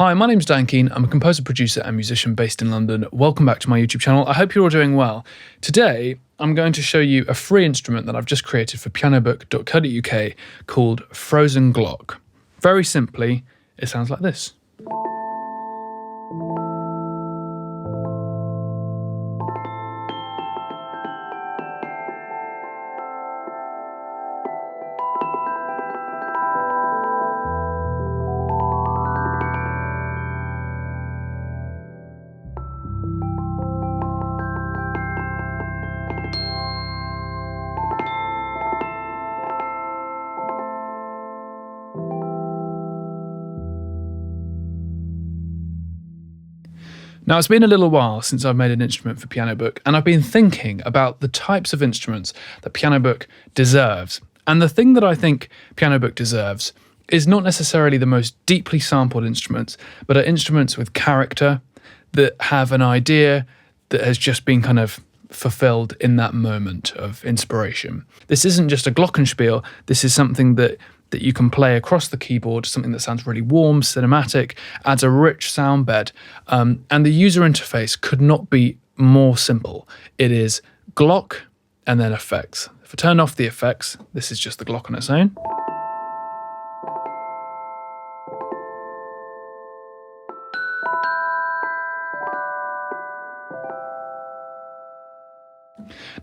Hi, my name's Dan Keane. I'm a composer, producer and musician based in London. Welcome back to my YouTube channel. I hope you're all doing well. Today, I'm going to show you a free instrument that I've just created for pianobook.co.uk called Frozen Glock. Very simply, it sounds like this. Now, it's been a little while since I've made an instrument for Pianobook, and I've been thinking about the types of instruments that Pianobook deserves. And the thing that I think Pianobook deserves is not necessarily the most deeply sampled instruments, but are instruments with character that have an idea that has just been kind of fulfilled in that moment of inspiration. This isn't just a glockenspiel, this is something that you can play across the keyboard, something that sounds really warm, cinematic, adds a rich sound bed, and the user interface could not be more simple. It is Glock and then effects. If I turn off the effects, this is just the Glock on its own.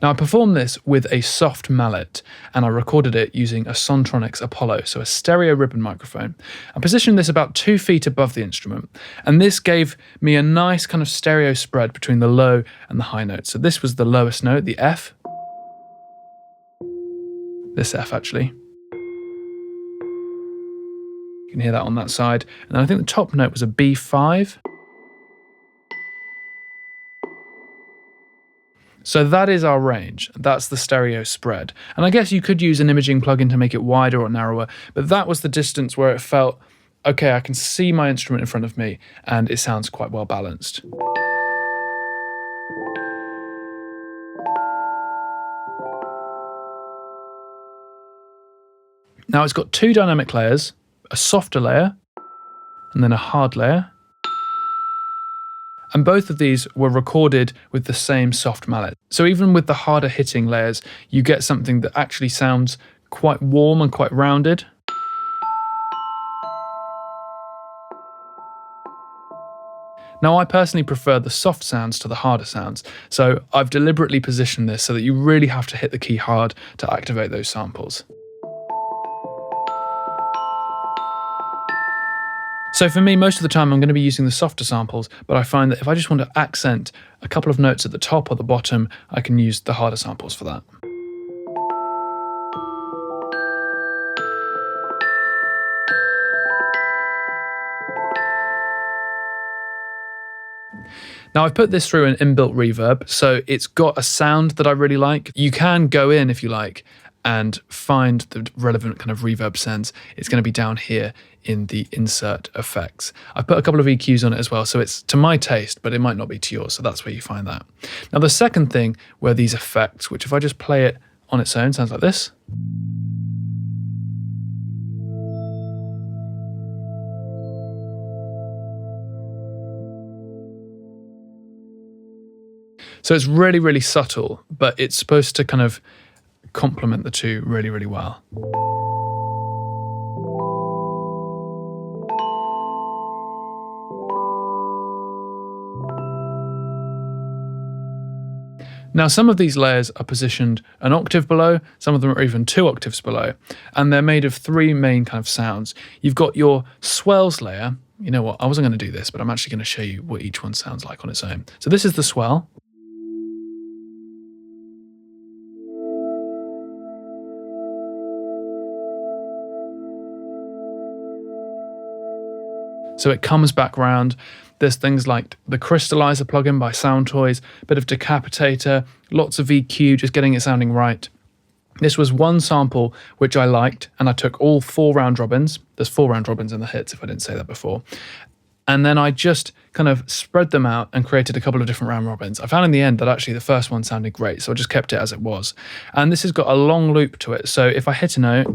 Now, I performed this with a soft mallet, and I recorded it using a Sontronics Apollo, so a stereo ribbon microphone. I positioned this about 2 feet above the instrument, and this gave me a nice kind of stereo spread between the low and the high notes. So this was the lowest note, the F. This F, actually. You can hear that on that side. And then I think the top note was a B5. So that is our range, that's the stereo spread. And I guess you could use an imaging plugin to make it wider or narrower, but that was the distance where it felt, okay, I can see my instrument in front of me and it sounds quite well balanced. Now it's got 2 dynamic layers, a softer layer and then a hard layer. And both of these were recorded with the same soft mallet. So even with the harder hitting layers, you get something that actually sounds quite warm and quite rounded. Now, I personally prefer the soft sounds to the harder sounds, so I've deliberately positioned this so that you really have to hit the key hard to activate those samples. So for me, most of the time I'm going to be using the softer samples, but I find that if I just want to accent a couple of notes at the top or the bottom, I can use the harder samples for that. Now, I've put this through an inbuilt reverb, so it's got a sound that I really like. You can go in, if you like, and find the relevant kind of reverb sends. It's going to be down here in the insert effects. I've put a couple of EQs on it as well, so it's to my taste, but it might not be to yours, so that's where you find that. Now, the second thing were these effects, which if I just play it on its own, sounds like this. So it's really, really subtle, but it's supposed to kind of complement the two really, really well. Now, some of these layers are positioned an octave below, some of them are even 2 octaves below, and they're made of 3 main kind of sounds. You've got your swells layer. You know what, I wasn't going to do this, but I'm actually going to show you what each one sounds like on its own. So this is the swell. So it comes back round. There's things like the Crystallizer plugin by Soundtoys, a bit of Decapitator, lots of EQ, just getting it sounding right. This was one sample which I liked, and I took all 4 round robins. There's 4 round robins in the hits, if I didn't say that before. And then I just kind of spread them out and created a couple of different round robins. I found in the end that actually the first one sounded great, so I just kept it as it was. And this has got a long loop to it, so if I hit a note,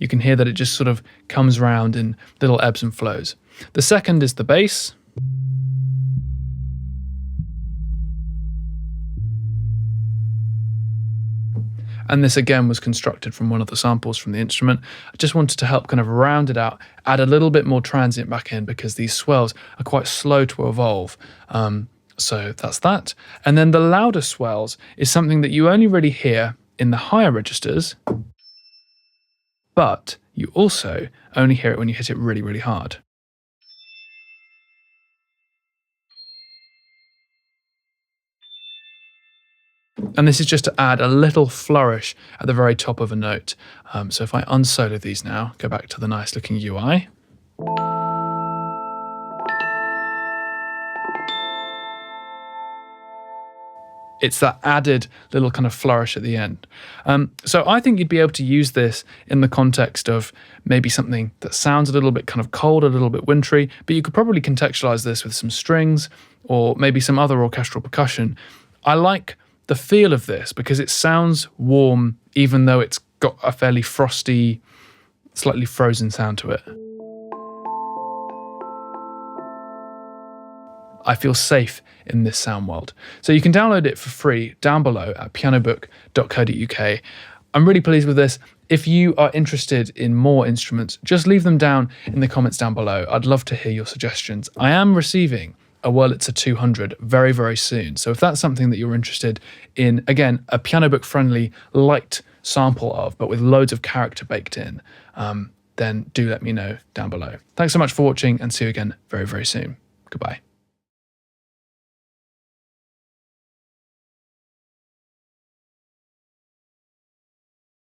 You can hear that it just sort of comes round in little ebbs and flows. The second is the bass. And this again was constructed from one of the samples from the instrument. I just wanted to help kind of round it out, add a little bit more transient back in because these swells are quite slow to evolve. So that's that. And then the louder swells is something that you only really hear in the higher registers, but you also only hear it when you hit it really, really hard. And this is just to add a little flourish at the very top of a note. So if I unsolo these now, go back to the nice looking UI. It's that added little kind of flourish at the end. So I think you'd be able to use this in the context of maybe something that sounds a little bit kind of cold, a little bit wintry, but you could probably contextualize this with some strings or maybe some other orchestral percussion. I like the feel of this because it sounds warm, even though it's got a fairly frosty, slightly frozen sound to it. I feel safe in this sound world. So you can download it for free down below at pianobook.co.uk. I'm really pleased with this. If you are interested in more instruments, just leave them down in the comments down below. I'd love to hear your suggestions. I am receiving a Wurlitzer 200 very, very soon. So if that's something that you're interested in, again, a Pianobook friendly light sample of, but with loads of character baked in, then do let me know down below. Thanks so much for watching and see you again very, very soon. Goodbye.